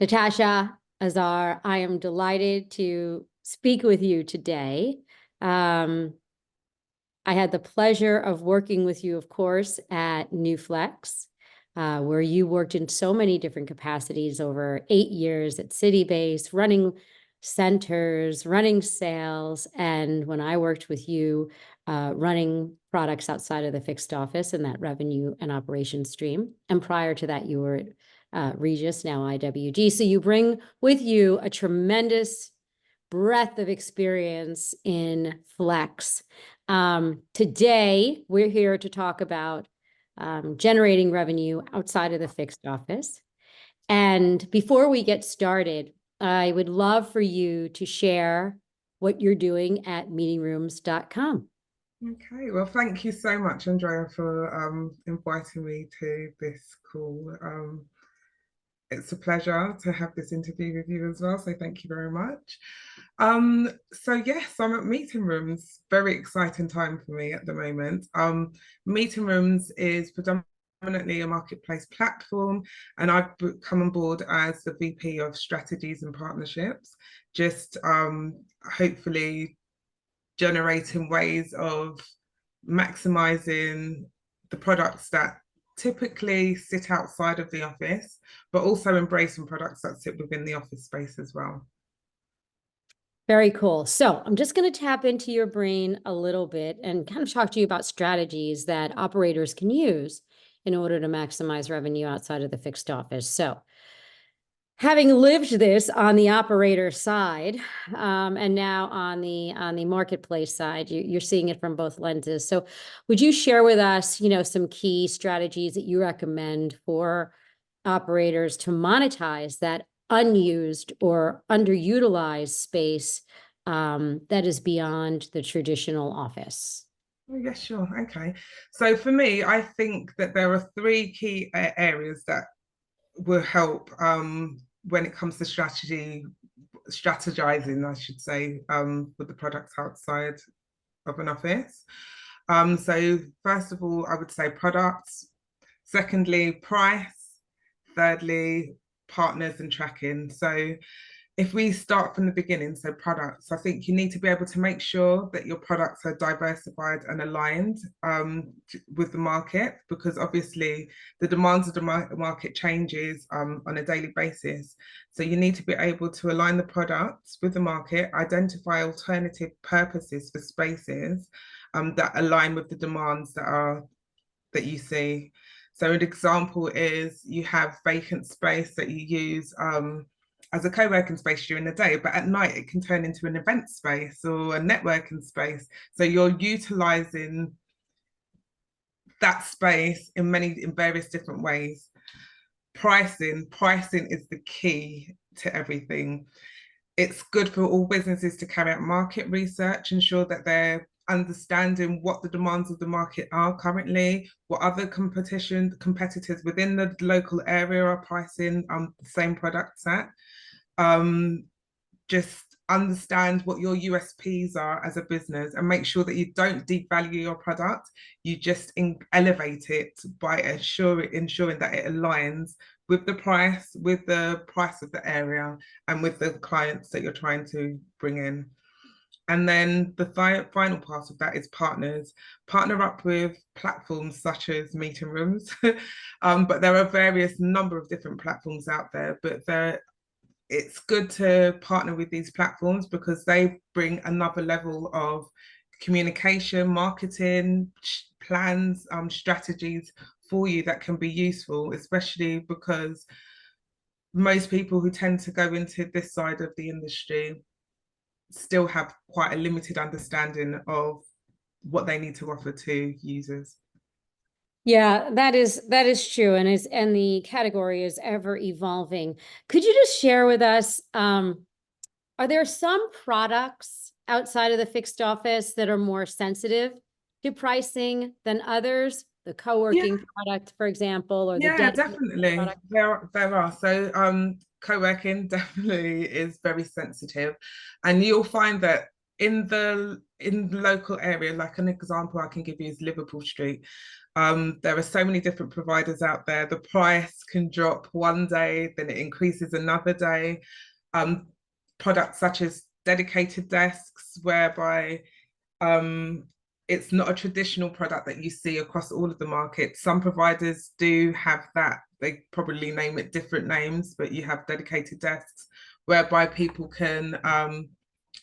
Natasha Asare, I am delighted to speak with you today. I had the pleasure of working with you, of course, at NewFlex, where you worked in so many different capacities over 8 years at Citybase, running centers, running sales, and when I worked with you, running products outside of the fixed office and that revenue and operations stream. And prior to that, you were at Regis, now IWG. So you bring with you a tremendous breadth of experience in Flex. Today, we're here to talk about generating revenue outside of the fixed office. And before we get started, I would love for you to share what you're doing at MeetingRoomz.com. Okay, well, thank you so much, Andrea, for inviting me to this call. It's a pleasure to have this interview with you as well, so thank you very much. So yes, I'm at MeetingRoomz. Very exciting time for me at the moment. MeetingRoomz is predominantly a marketplace platform, and I've come on board as the VP of Strategies and Partnerships, just hopefully generating ways of maximizing the products that typically sit outside of the office, but also embracing products that sit within the office space as well. Very cool. So I'm just going to tap into your brain a little bit and kind of talk to you about strategies that operators can use in order to maximize revenue outside of the fixed office. So having lived this on the operator side, and now on the marketplace side, you're seeing it from both lenses. So would you share with us, some key strategies that you recommend for operators to monetize that unused or underutilized space that is beyond the traditional office? Oh, yeah, sure. Okay. So for me, I think that there are three key areas that will help when it comes to strategizing, I should say, with the products outside of an office. So first of all, I would say products. Secondly, price. Thirdly, partners and tracking. So if we start from the beginning, so products, I think you need to be able to make sure that your products are diversified and aligned with the market, because obviously the demands of the market changes on a daily basis. So you need to be able to align the products with the market, identify alternative purposes for spaces that align with the demands that you see. So an example is you have vacant space that you use as a co-working space during the day, but at night it can turn into an event space or a networking space. So you're utilizing that space in various different ways. Pricing is the key to everything. It's good for all businesses to carry out market research, ensure that they're understanding what the demands of the market are currently, what other competitors within the local area are pricing the same products at. Just understand what your USPs are as a business and make sure that you don't devalue your product. You just elevate it by ensuring that it aligns with the price of the area and with the clients that you're trying to bring in. And then the final part of that is partners. Partner up with platforms such as MeetingRoomz, but there are various number of different platforms out there, but it's good to partner with these platforms because they bring another level of communication, marketing, plans, strategies for you that can be useful, especially because most people who tend to go into this side of the industry still have quite a limited understanding of what they need to offer to users. Yeah, that is true, and the category is ever evolving. Could you just share with us, are there some products outside of the fixed office that are more sensitive to pricing than others? The co-working product, for example, or the definitely product? there are. So co-working definitely is very sensitive, and you'll find that in the local area, like an example I can give you is Liverpool Street. There are so many different providers out there. The price can drop one day, then it increases another day. Products such as dedicated desks, whereby it's not a traditional product that you see across all of the markets. Some providers do have that. They probably name it different names, but you have dedicated desks whereby people can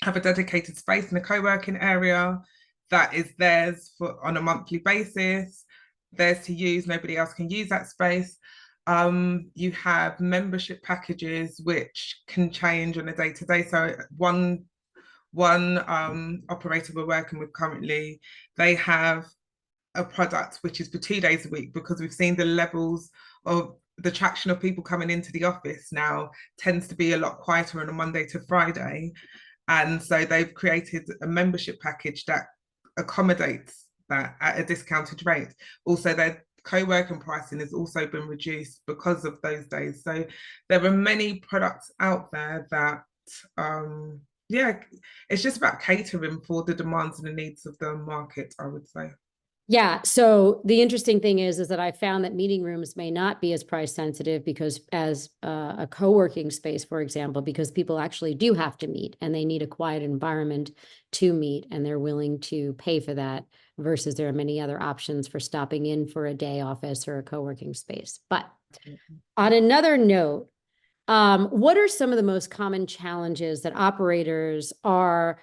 have a dedicated space in a co-working area that is theirs for on a monthly basis, theirs to use. Nobody else can use that space. You have membership packages which can change on a day-to-day. So one operator we're working with currently, they have a product which is for 2 days a week, because we've seen the levels of the traction of people coming into the office now tends to be a lot quieter on a Monday to Friday. And so they've created a membership package that accommodates that at a discounted rate. Also, their co-working pricing has also been reduced because of those days. So there are many products out there that yeah, it's just about catering for the demands and the needs of the market, I would say. Yeah. So the interesting thing is that I found that meeting rooms may not be as price sensitive because as a co-working space, for example, because people actually do have to meet and they need a quiet environment to meet, and they're willing to pay for that versus there are many other options for stopping in for a day office or a co-working space. But on another note, what are some of the most common challenges that operators are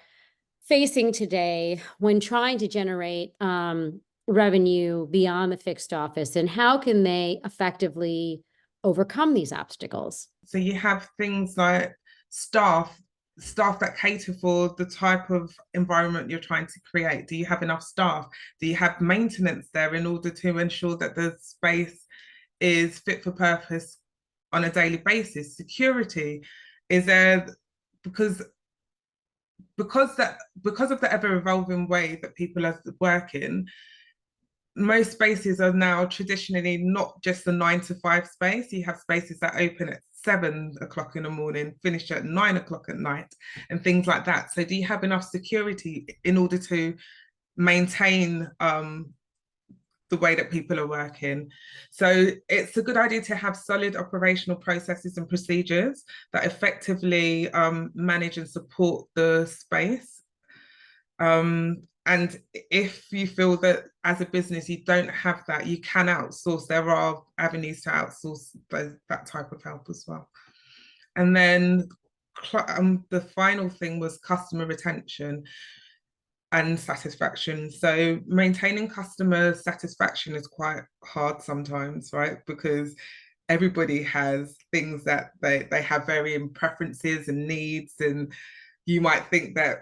facing today when trying to generate revenue beyond the fixed office, and how can they effectively overcome these obstacles? So you have things like staff that cater for the type of environment you're trying to create. Do you have enough staff? Do you have maintenance there in order to ensure that the space is fit for purpose on a daily basis? Security, is there, because of the ever evolving way that people are working, most spaces are now traditionally not just a 9 to 5 space. You have spaces that open at 7 o'clock in the morning, finish at 9 o'clock at night, and things like that. So, do you have enough security in order to maintain the way that people are working? So, it's a good idea to have solid operational processes and procedures that effectively manage and support the space. And if you feel that as a business you don't have that, you can outsource. There are avenues to outsource that type of help as well. And then the final thing was customer retention and satisfaction. So maintaining customer satisfaction is quite hard sometimes, right? Because everybody has things that they have varying preferences and needs, and you might think that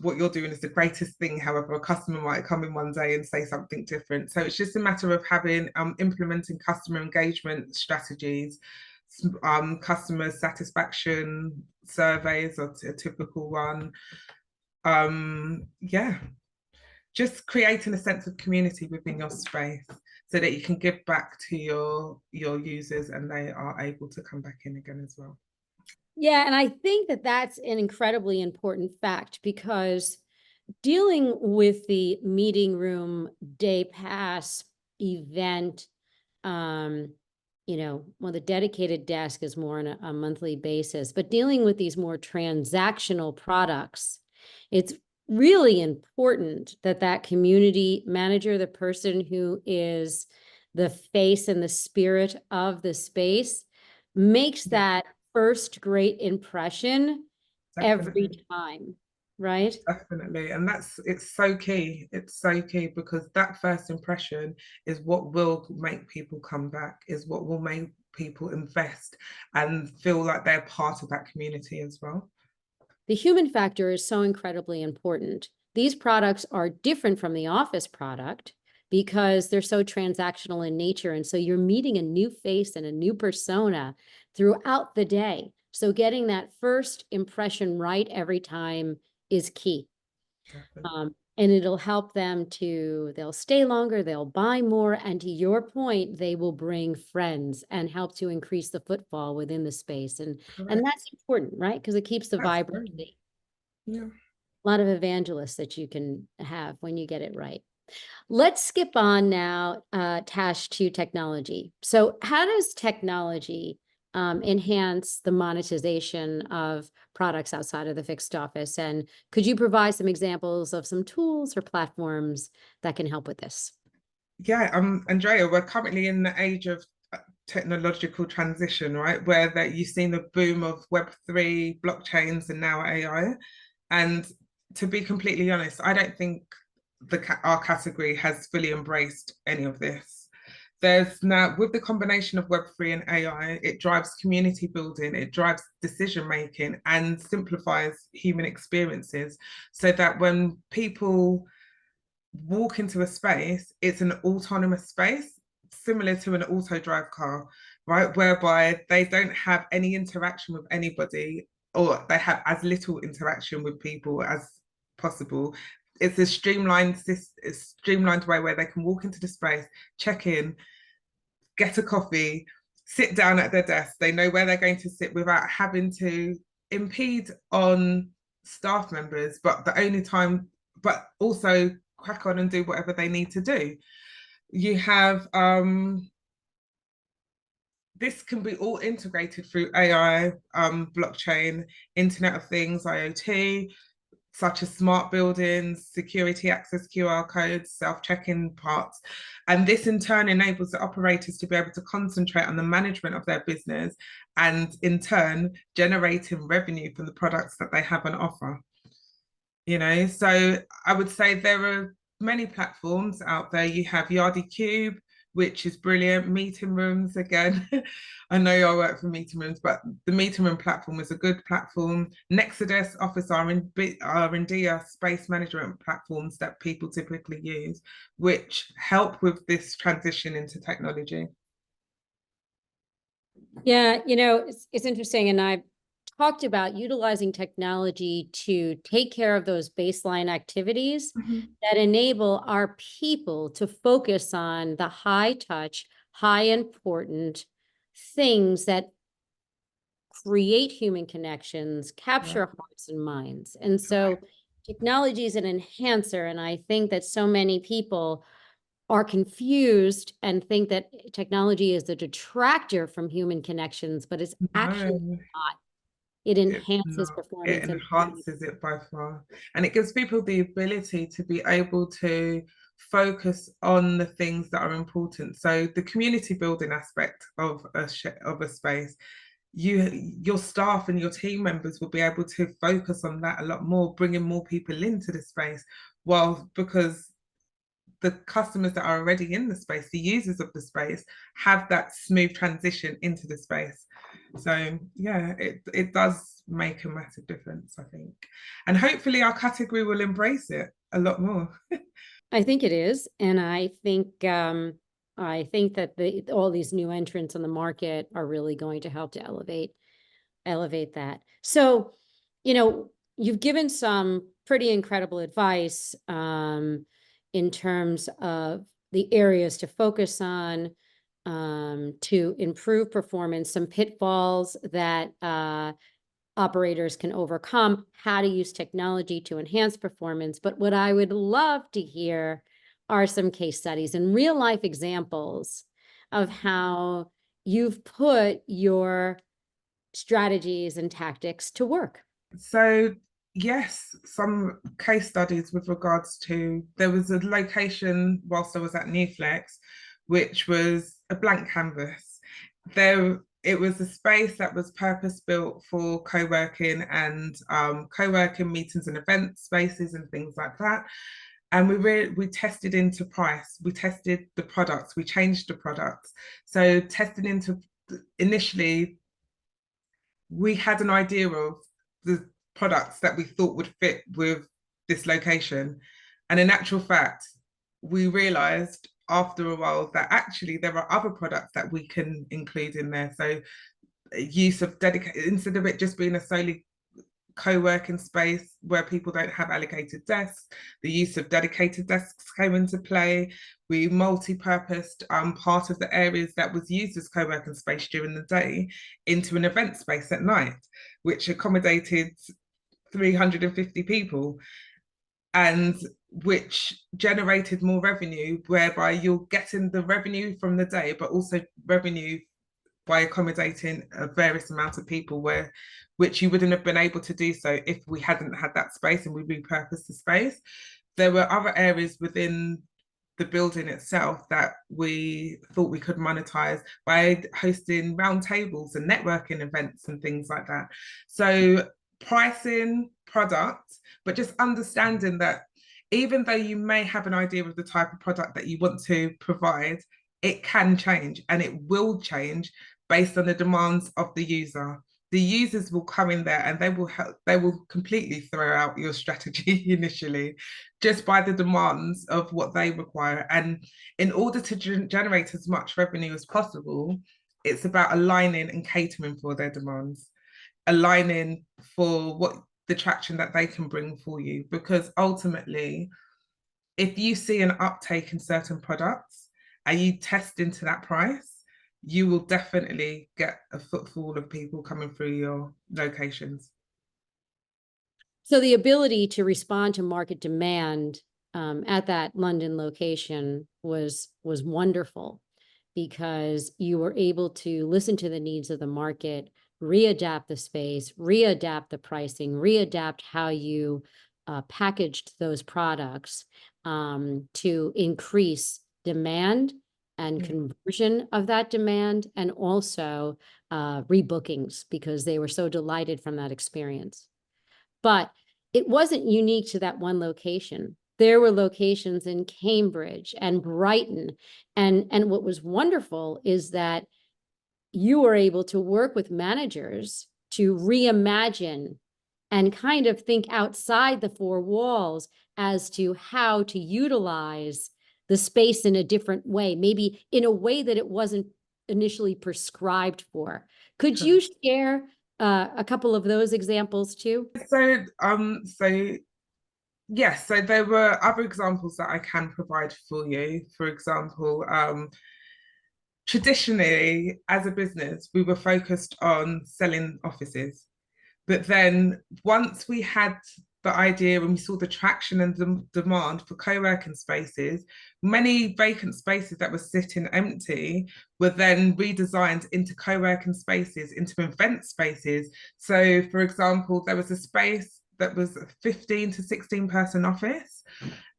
what you're doing is the greatest thing. However, a customer might come in one day and say something different. So it's just a matter of having implementing customer engagement strategies, customer satisfaction surveys are a typical one. Yeah, just creating a sense of community within your space so that you can give back to your users and they are able to come back in again as well. Yeah, and I think that that's an incredibly important fact, because dealing with the meeting room day pass event, well, the dedicated desk is more on a monthly basis, but dealing with these more transactional products, it's really important that that community manager, the person who is the face and the spirit of the space, makes that first great impression every time, right? Definitely. And it's so key. It's so key, because that first impression is what will make people come back, is what will make people invest and feel like they're part of that community as well. The human factor is so incredibly important. These products are different from the office product because they're so transactional in nature. And so you're meeting a new face and a new persona throughout the day. So getting that first impression right every time is key. And it'll help them they'll stay longer, they'll buy more. And to your point, they will bring friends and help to increase the footfall within the space. And that's important, right? Because it keeps the vibrancy. Yeah. A lot of evangelists that you can have when you get it right. Let's skip on now, Tash, to technology. So how does technology enhance the monetization of products outside of the fixed office? And could you provide some examples of some tools or platforms that can help with this? Yeah, Andrea, we're currently in the age of technological transition, right? Where that you've seen the boom of Web3, blockchains, and now AI. And to be completely honest, I don't think our category has fully embraced any of this. There's now, with the combination of Web3 and AI, it drives community building, it drives decision making, and simplifies human experiences so that when people walk into a space, it's an autonomous space, similar to an auto drive car, right? Whereby they don't have any interaction with anybody, or they have as little interaction with people as possible. It's a streamlined way where they can walk into the space, check in, get a coffee, sit down at their desk. They know where they're going to sit without having to impede on staff members, but the only time, but also crack on and do whatever they need to do. You have this can be all integrated through AI, blockchain, Internet of Things, IoT, such as smart buildings, security access QR codes, self-check-in parts. And this in turn enables the operators to be able to concentrate on the management of their business and in turn generating revenue from the products that they have on offer. You know, so I would say there are many platforms out there. You have Yardi Cube, which is brilliant. MeetingRoomz again. I know I work for MeetingRoomz, but the MeetingRoom platform is a good platform. Nexus, Office R&D are space management platforms that people typically use, which help with this transition into technology. Yeah, you know, it's interesting. And I've talked about utilizing technology to take care of those baseline activities that enable our people to focus on the high touch, high important things that create human connections, capture hearts and minds. And so technology is an enhancer. And I think that so many people are confused and think that technology is a detractor from human connections, but it's actually not. It enhances performance. It enhances it by far. And it gives people the ability to be able to focus on the things that are important. So the community building aspect of a space, your staff and your team members will be able to focus on that a lot more, bringing more people into the space. Well, because the customers that are already in the space, the users of the space, have that smooth transition into the space. So yeah, it does make a massive difference, I think. And hopefully our category will embrace it a lot more. I think it is. And I think that all these new entrants on the market are really going to help to elevate that. So, you know, you've given some pretty incredible advice in terms of the areas to focus on to improve performance, some pitfalls that operators can overcome, how to use technology to enhance performance. But what I would love to hear are some case studies and real life examples of how you've put your strategies and tactics to work. So yes, some case studies with regards to, there was a location whilst I was at Newflex, which was a blank canvas. It was a space that was purpose built for co-working and co-working meetings and event spaces and things like that. And we tested into price, we tested the products, we changed the products. So testing into, initially, we had an idea of the products that we thought would fit with this location. And in actual fact, we realized after a while that actually there are other products that we can include in there. So use of dedicated, instead of it just being a solely co-working space where people don't have allocated desks, the use of dedicated desks came into play. We multi-purposed part of the areas that was used as co-working space during the day into an event space at night, which accommodated 350 people, and which generated more revenue, whereby you're getting the revenue from the day, but also revenue by accommodating a various amount of people, which you wouldn't have been able to do so if we hadn't had that space and we repurposed the space. There were other areas within the building itself that we thought we could monetize by hosting roundtables and networking events and things like that. So pricing, product, but just understanding that even though you may have an idea of the type of product that you want to provide, it can change and it will change based on the demands of the user. The users will come in there and they will completely throw out your strategy initially just by the demands of what they require. And in order to generate as much revenue as possible, it's about aligning and catering for their demands, aligning for what the traction that they can bring for you. Because ultimately, if you see an uptake in certain products and you test into that price, you will definitely get a footfall of people coming through your locations. So the ability to respond to market demand at that London location was wonderful, because you were able to listen to the needs of the market, readapt the space, readapt the pricing, readapt how you packaged those products to increase demand and conversion of that demand, and also rebookings, because they were so delighted from that experience. But it wasn't unique to that one location. There were locations in Cambridge and Brighton. And what was wonderful is that you were able to work with managers to reimagine and kind of think outside the four walls as to how to utilize the space in a different way, maybe in a way that it wasn't initially prescribed for. Could you share a couple of those examples too? So yes, so there were other examples that I can provide for you. For example, traditionally as a business, we were focused on selling offices. But then once we had the idea and we saw the traction and demand for co-working spaces, many vacant spaces that were sitting empty were then redesigned into co-working spaces, into event spaces. So for example, there was a space that was a 15 to 16 person office,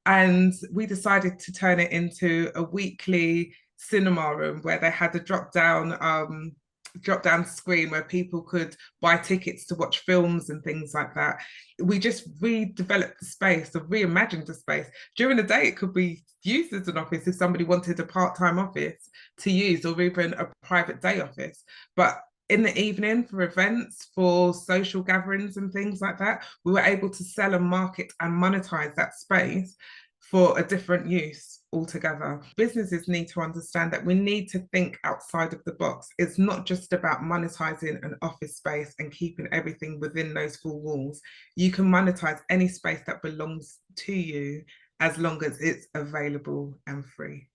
and we decided to turn it into a weekly cinema room where they had a drop down screen where people could buy tickets to watch films and things like that. We just redeveloped the space or reimagined the space. During the day, it could be used as an office if somebody wanted a part-time office to use, or even a private day office. But in the evening, for events, for social gatherings and things like that, we were able to sell and market and monetize that space for a different use altogether. Businesses need to understand that we need to think outside of the box. It's not just about monetizing an office space and keeping everything within those four walls. You can monetize any space that belongs to you as long as it's available and free.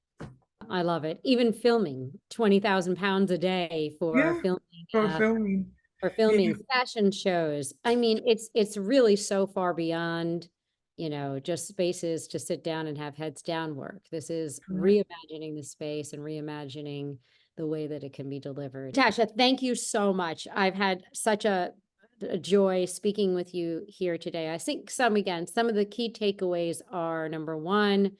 I love it. Even filming, 20,000 pounds a day for filming. For filming fashion shows. I mean, it's really so far beyond, just spaces to sit down and have heads down work. This is reimagining the space and reimagining the way that it can be delivered. Natasha, thank you so much. I've had such a joy speaking with you here today. I think some of the key takeaways are, number one,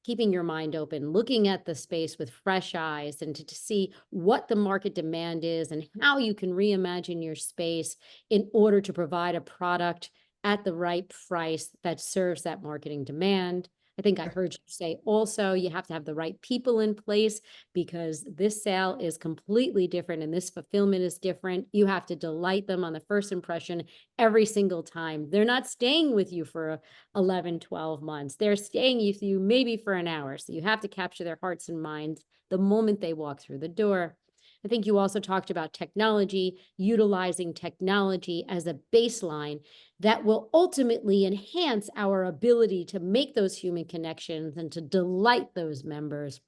keeping your mind open, looking at the space with fresh eyes, and to see what the market demand is and how you can reimagine your space in order to provide a product at the right price that serves that marketing demand. I think I heard you say also you have to have the right people in place, because this sale is completely different and this fulfillment is different. You have to delight them on the first impression every single time. They're not staying with you for 11, 12 months. They're staying with you maybe for an hour. So you have to capture their hearts and minds the moment they walk through the door. I think you also talked about technology, utilizing technology as a baseline that will ultimately enhance our ability to make those human connections and to delight those members.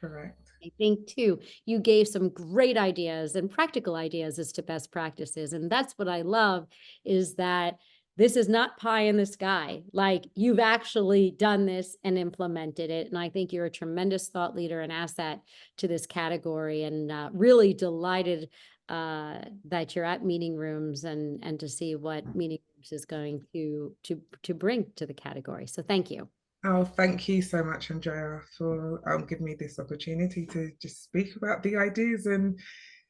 Correct. I think too, you gave some great ideas and practical ideas as to best practices. And that's what I love, is that this is not pie in the sky. Like, you've actually done this and implemented it. And I think you're a tremendous thought leader and asset to this category, and really delighted that you're at MeetingRoomz, and to see what MeetingRoomz is going to bring to the category. So thank you. Oh, thank you so much, Andrea, for giving me this opportunity to just speak about the ideas. And,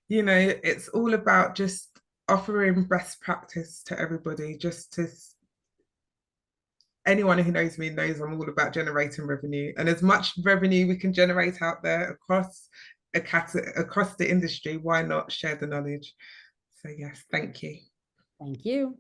you know, it's all about just offering best practice to everybody. Just to anyone who knows me knows I'm all about generating revenue, and as much revenue we can generate out there across across the industry, why not share the knowledge? So yes, thank you. Thank you.